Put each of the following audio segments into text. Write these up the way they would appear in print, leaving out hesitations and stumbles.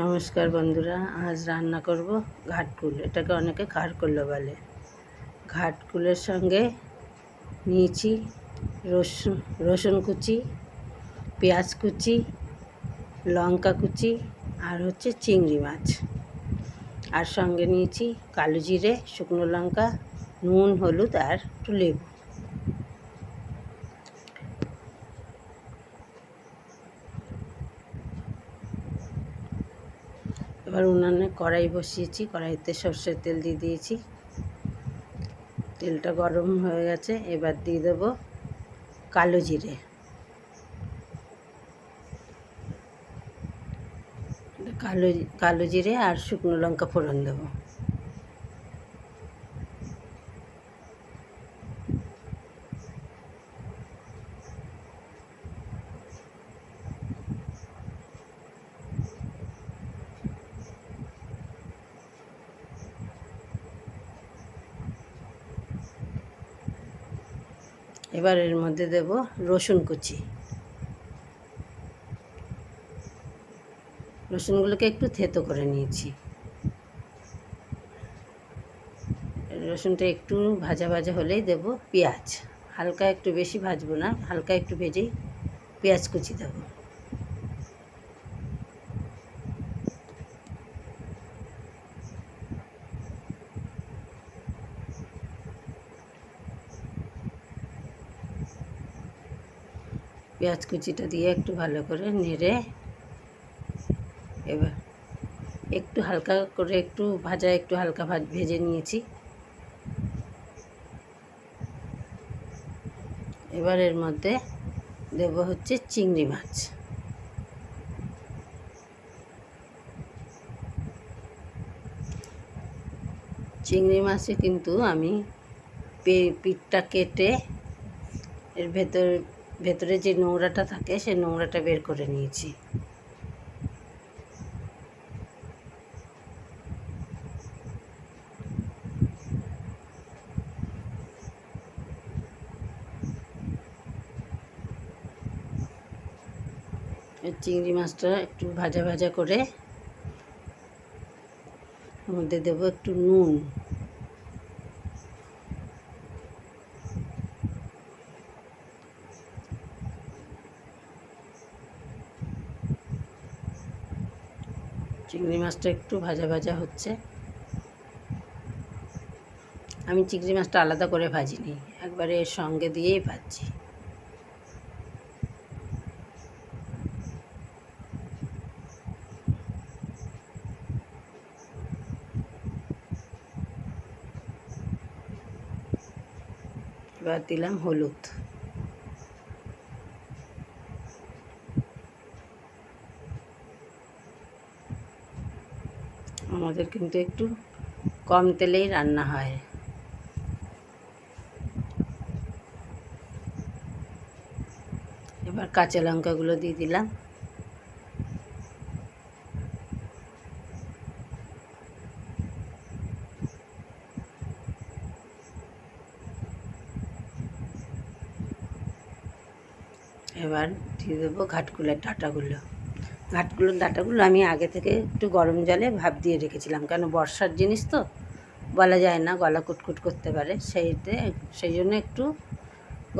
নমস্কার বন্ধুরা, আজ রান্না করব ঘাটকুল। এটাকে অনেকে খারকুল্লো বলে। ঘাটকুলের সঙ্গে নিয়েছি রসুন রসুন কুচি, পেঁয়াজ কুচি, লঙ্কা কুচি আর চিংড়ি মাছ। আর সঙ্গে নিয়েছি কালো জিরে, শুকনো লঙ্কা, নুন, হলুদ আর একটু লেবু। এবার উনানে কড়াই বসিয়েছি, কড়াইতে সর্ষের তেল দিয়ে দিয়েছি। তেলটা গরম হয়ে গেছে, এবার দিয়ে দেব কালো জিরে, কালো জিরে আর শুকনো লঙ্কা ফোড়ন দেব। এবার এর মধ্যে দেব রসুন কুচি। রসুনগুলোকে একটু থেতো করে নিয়েছি। রসুনটা একটু ভাজা ভাজা হলেই দেব পেঁয়াজ। হালকা একটু বেশি ভাজবো না, হালকা একটু ভেজেই পেঁয়াজ কুচি দেব। পেঁয়াজ কুচিটা দিয়ে একটু ভালো করে নেড়ে এবার একটু হালকা করে একটু হালকা ভেজে নিয়েছি। এবার এর মধ্যে দেব চিংড়ি মাছ। চিংড়ি মাছে কিন্তু আমি পিঠটা কেটে এর ভেতরে যে নোংরাটা থাকে সেই নোংরাটা বের করে নিয়েছি। চিংড়ি মাছটা একটু ভাজা ভাজা করে এর মধ্যে দেব একটু নুন, চিংড়ি মাছটা একটু ভাজা ভাজা হচ্ছে। আমি চিংড়ি মাছটা আলাদা করে ভাজিনি, একবারে এর সঙ্গে দিয়েই ভাজছি। এবার দিলাম হলুদ। আমাদের কিন্তু একটু কম তেলেই রান্না হয়। এবার কাঁচা লঙ্কাগুলো দিয়ে দিলাম। এবার দিয়ে দেবো ঘাটকুলের ডাঁটাগুলো আমি আগে থেকে একটু গরম জলে ভাপ দিয়ে রেখেছিলাম, কেন বর্ষার জিনিস তো বলা যায় না, গলা কুটকুট করতে পারে, সেই জন্য একটু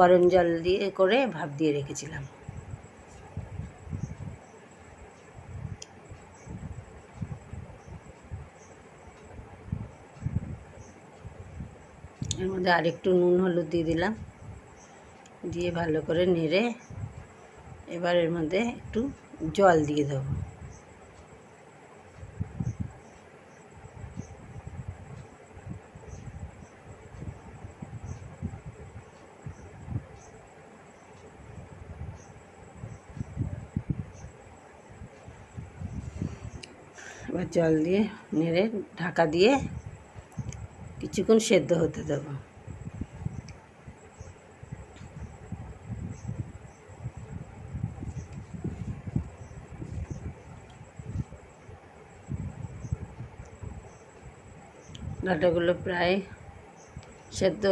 গরম জল দিয়ে করে ভাপ দিয়ে রেখেছিলাম। এর মধ্যে আরেকটু নুন হলুদ দিয়ে দিলাম, দিয়ে ভালো করে নেড়ে এবার এর মধ্যে একটু জল দিয়ে দেবো। এবার জল দিয়ে নেড়ে ঢাকা দিয়ে কিছুক্ষণ সেদ্ধ হতে দেবো। ডাঁটাগুলো প্রায় সেদ্ধ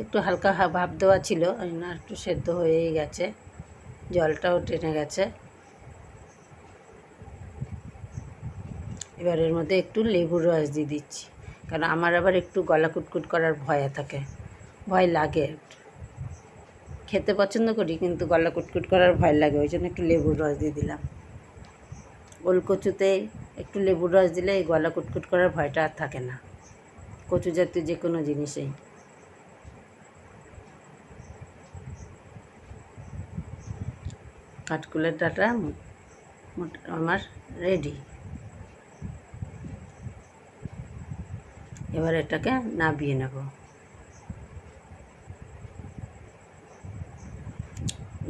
একটু হালকা ভাপ দেওয়া ছিল, না একটু সেদ্ধ হয়েই গেছে, জলটাও টেনে গেছে। এবার এর মধ্যে একটু লেবুর রস দিয়ে দিচ্ছি, কারণ আমার আবার একটু গলা কুটকুট করার ভয় থাকে, ভয় লাগে। খেতে পছন্দ করি কিন্তু গলা কুটকুট করার ভয় লাগে, ওই জন্য একটু লেবুর রস দিয়ে দিলাম। ওলকচুতে একটু লেবুর রস দিলে এই গলা কুটকুট করার ভয়টা আর থাকে না, কচু জাতীয় যে কোনো জিনিসেই। কাঠকুলের ডাঁটা আমার রেডি। এবার এটাকে নাবিয়ে নেব।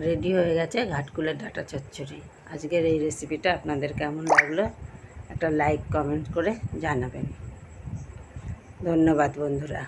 রেডি হয়ে গেছে ঘাটকুলের ডাঁটা চচ্চড়ি। আজকের এই রেসিপিটা আপনাদের কেমন লাগলো একটা লাইক কমেন্ট করে জানাবেন। ধন্যবাদ বন্ধুরা।